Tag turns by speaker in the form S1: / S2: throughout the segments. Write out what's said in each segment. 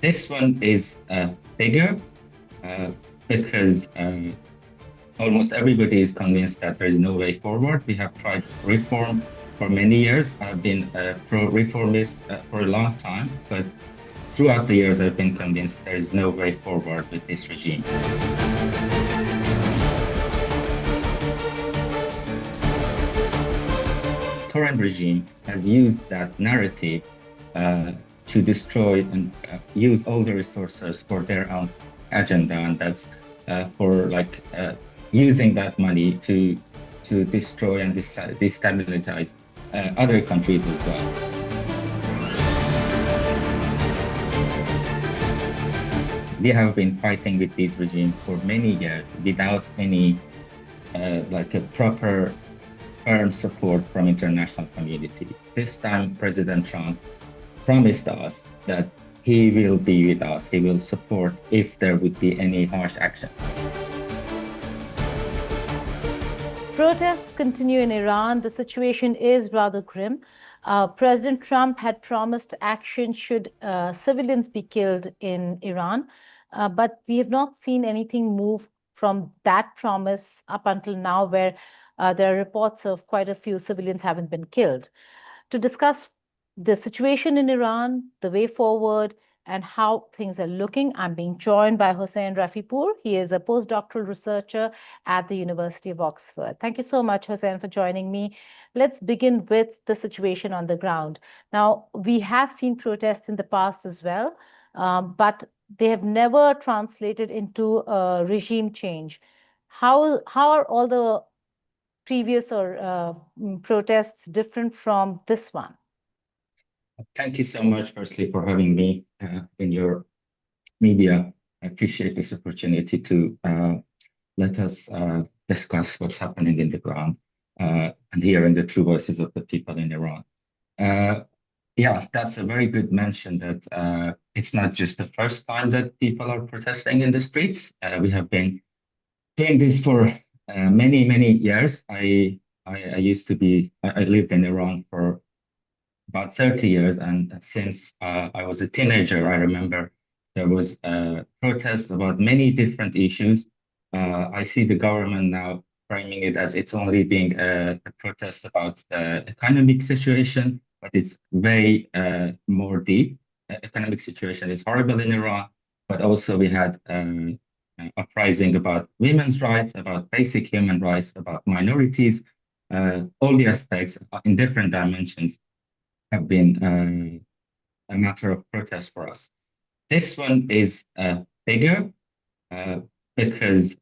S1: This one is bigger because almost everybody is convinced that there is no way forward. We have tried reform for many years. I've been pro-reformist for a long time, but throughout the years, I've been convinced there is no way forward with this regime. Current regime has used that narrative to destroy and use all the resources for their own agenda, and that's for using that money to destroy and destabilize other countries as well. We have been fighting with this regime for many years without any a proper firm support from international community. This time, President Trump promised us that he will be with us, he will support if there would be any harsh actions.
S2: Protests continue in Iran. The situation is rather grim. President Trump had promised action should civilians be killed in Iran, but we have not seen anything move from that promise up until now, where there are reports of quite a few civilians haven't been killed. To discuss the situation in Iran, the way forward, and how things are looking, I'm being joined by Hossein Rafipoor. He is a postdoctoral researcher at the University of Oxford. Thank you so much, Hossein, for joining me. Let's begin with the situation on the ground. Now, we have seen protests in the past as well, but they have never translated into a regime change. How are all the previous protests different from this one?
S1: Thank you so much, firstly, for having me in your media. I appreciate this opportunity to let us discuss what's happening in the ground and hearing the true voices of the people in Iran. Yeah, that's a very good mention that it's not just the first time that people are protesting in the streets. We have been doing this for many, many years. I lived in Iran for about 30 years, and since I was a teenager, I remember there was a protest about many different issues. I see the government now framing it as it's only being a protest about the economic situation, but it's way more deep. The economic situation is horrible in Iran, but also we had uprising about women's rights, about basic human rights, about minorities. All the aspects in different dimensions have been a matter of protest for us. This one is bigger because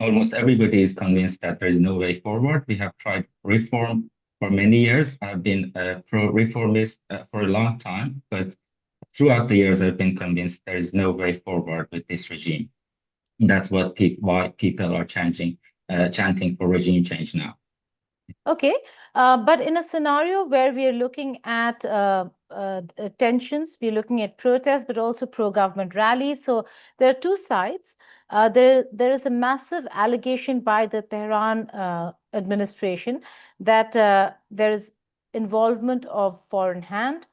S1: almost everybody is convinced that there is no way forward. We have tried reform for many years. I've been a pro-reformist for a long time, but throughout the years, I've been convinced there is no way forward with this regime. And that's why people are chanting for regime change now.
S2: Okay, but in a scenario where we are looking at tensions, we're looking at protests, but also pro-government rallies. So there are two sides. There is a massive allegation by the Tehran administration that there is involvement of foreign hand,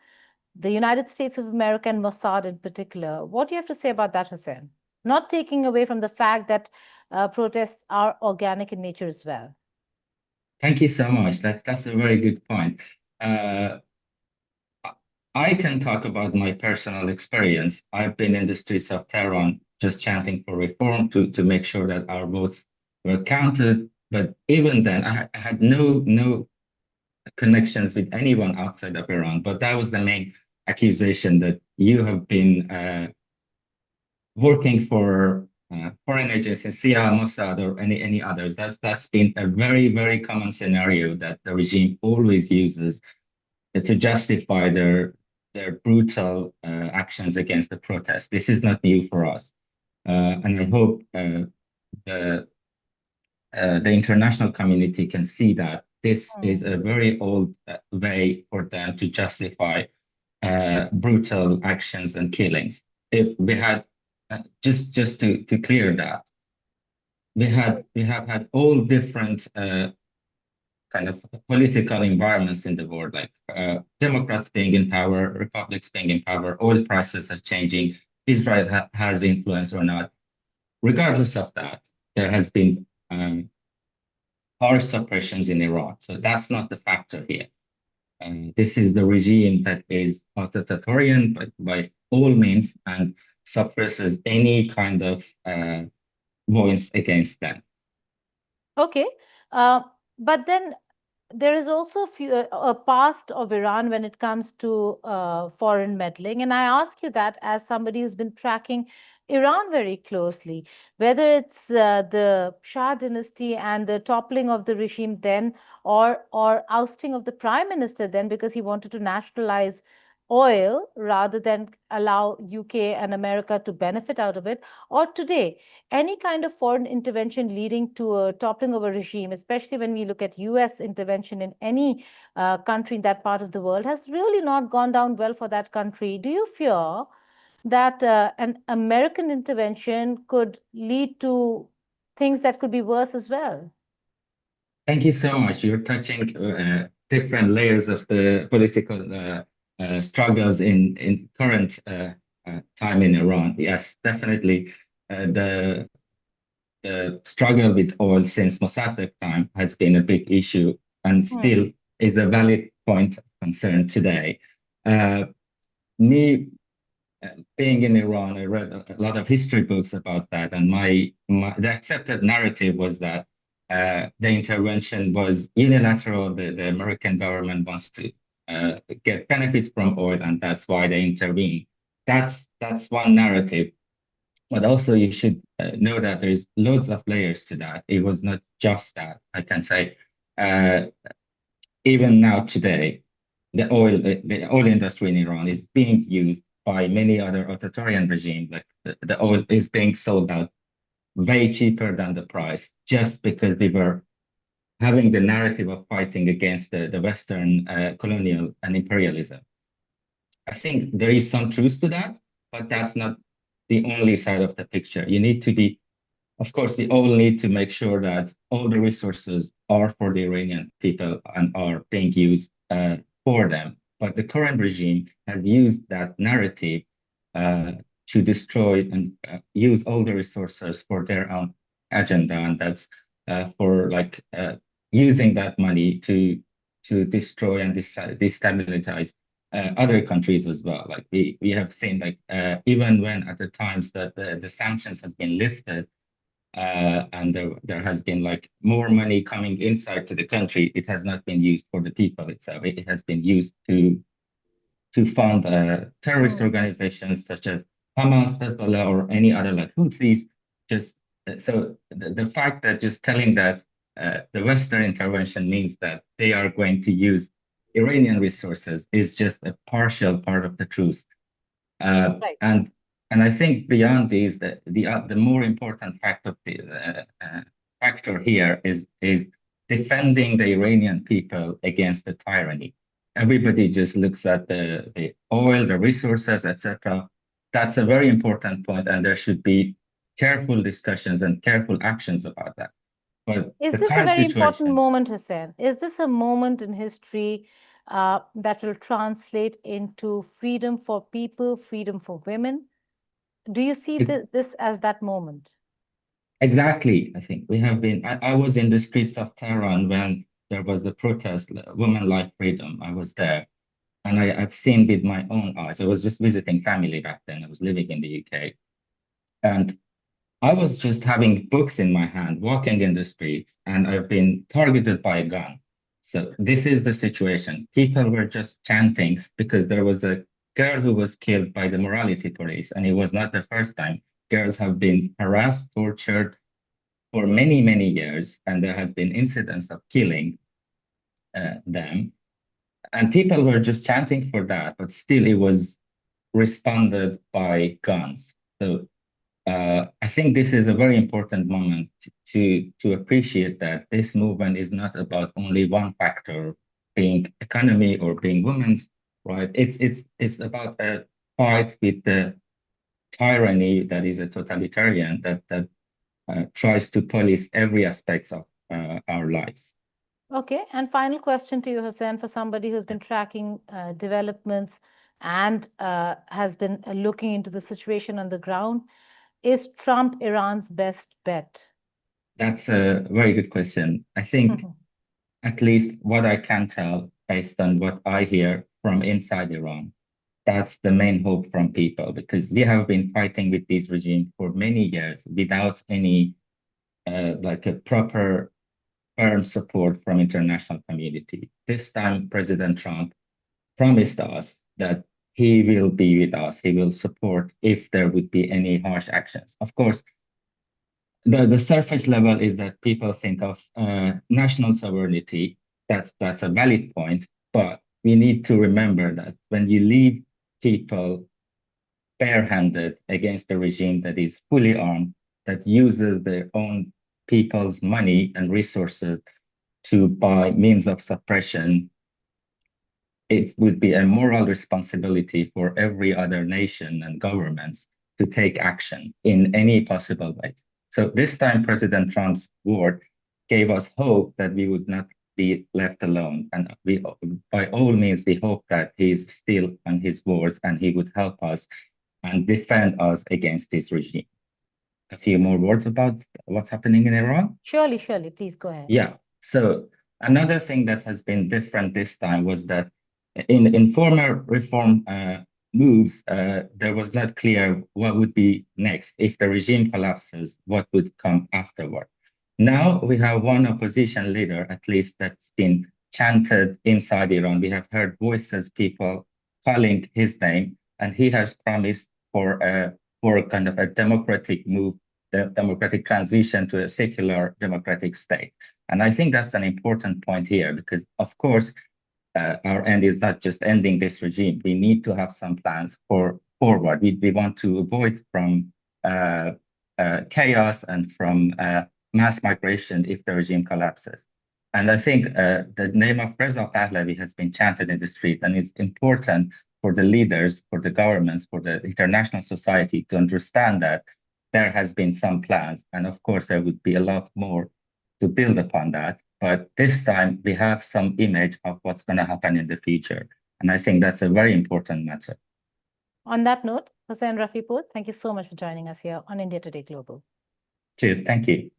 S2: the United States of America and Mossad in particular. What do you have to say about that, Hossein? Not taking away from the fact that protests are organic in nature as well.
S1: Thank you so much. That's a very good point. I can talk about my personal experience. I've been in the streets of Tehran just chanting for reform to make sure that our votes were counted. But even then, I had no connections with anyone outside of Iran. But that was the main accusation, that you have been working for foreign agencies, CIA, Mossad, or any others. That's been a very, very common scenario that the regime always uses to justify their brutal actions against the protests. This is not new for us, and I hope the international community can see that this is a very old way for them to justify brutal actions and killings. If we had just to clear that, we have had all different kind of political environments in the world, like Democrats being in power, Republicans being in power, oil prices are changing, Israel has influence or not. Regardless of that, there has been harsh suppressions in Iran. So that's not the factor here. This is the regime that is authoritarian by all means and suppresses any kind of voice against them.
S2: Okay. But then there is also a past of Iran when it comes to foreign meddling. And I ask you that as somebody who's been tracking Iran very closely, whether it's the Shah dynasty and the toppling of the regime then, or ousting of the prime minister then because he wanted to nationalize oil rather than allow UK and America to benefit out of it, or today, any kind of foreign intervention leading to a toppling of a regime, especially when we look at US intervention in any country in that part of the world, has really not gone down well for that country. Do you fear that an American intervention could lead to things that could be worse as well?
S1: Thank you so much. You're touching different layers of the political struggles in current time in Iran. Yes, definitely. The struggle with oil since Mossadegh time has been a big issue and still is a valid point of concern today. Me being in Iran, I read a lot of history books about that, and the accepted narrative was that the intervention was unilateral. The American government wants to get benefits from oil, and that's why they intervene. That's one narrative. But also, you should know that there's loads of layers to that. It was not just that. I can say, even now today, the oil industry in Iran is being used by many other authoritarian regimes. Like the oil is being sold out way cheaper than the price, just because we were having the narrative of fighting against the Western colonial and imperialism. I think there is some truth to that, but that's not the only side of the picture. You need to be, of course, we all need to make sure that all the resources are for the Iranian people and are being used for them. But the current regime has used that narrative to destroy and use all the resources for their own agenda, and that's for like using that money to destroy and destabilize other countries as well. Like we have seen, like even when at the times that the sanctions has been lifted, and there has been like more money coming inside to the country, it has not been used for the people itself. It has been used to fund terrorist organizations such as Hamas, Hezbollah, or any other like Houthis. Just so the fact that just telling that the Western intervention means that they are going to use Iranian resources is just a partial part of the truth.
S2: Right.
S1: And I think beyond these, the more important factor here is defending the Iranian people against the tyranny. Everybody just looks at the oil, the resources, etc. That's a very important point, and there should be careful discussions and careful actions about that. But
S2: Is
S1: the
S2: this a
S1: current
S2: very important
S1: situation,
S2: moment, Hussein? Is this a moment in history that will translate into freedom for people, freedom for women? Do you see this as that moment?
S1: exactly, I think we have been. I was in the streets of Tehran when there was the protest, Women Life Freedom. I was there, and I've seen with my own eyes. I was just visiting family back then. I was living in the UK, and I was just having books in my hand, walking in the streets, and I've been targeted by a gun. So this is the situation. People were just chanting because there was a girl who was killed by the morality police, and it was not the first time. Girls have been harassed, tortured for many, many years, and there has been incidents of killing them. And people were just chanting for that, but still it was responded by guns. So I think this is a very important moment to appreciate that this movement is not about only one factor, being economy or being women's, right? It's about a fight with the tyranny that is a totalitarian that tries to police every aspect of our lives.
S2: Okay, and final question to you, Hossein, for somebody who's been tracking developments and has been looking into the situation on the ground. Is Trump Iran's best bet?
S1: That's a very good question. I think at least what I can tell based on what I hear from inside Iran, that's the main hope from people, because we have been fighting with this regime for many years without any like a proper firm support from international community. This time, President Trump promised us that he will be with us. He will support if there would be any harsh actions. Of course, the surface level is that people think of national sovereignty. That's a valid point, but we need to remember that when you leave people barehanded against a regime that is fully armed, that uses their own people's money and resources to buy means of suppression, it would be a moral responsibility for every other nation and governments to take action in any possible way. So this time, President Trump's word gave us hope that we would not be left alone. And we, by all means, we hope that he's still on his words and he would help us and defend us against this regime. A few more words about what's happening in Iran?
S2: Surely, please go ahead.
S1: Yeah. So another thing that has been different this time was that in former reform moves, there was not clear what would be next. If the regime collapses, what would come afterward? Now we have one opposition leader, at least, that's been chanted inside Iran. We have heard voices, people calling his name, and he has promised for kind of a democratic move, the democratic transition to a secular democratic state. And I think that's an important point here, because of course, our end is not just ending this regime. We need to have some plans for forward. We want to avoid from chaos and from mass migration if the regime collapses. And I think the name of Reza Pahlavi has been chanted in the street, and it's important for the leaders, for the governments, for the international society to understand that there has been some plans. And of course, there would be a lot more to build upon that. But this time we have some image of what's going to happen in the future. And I think that's a very important matter.
S2: On that note, Hossein Rafipoor, thank you so much for joining us here on India Today Global.
S1: Cheers. Thank you.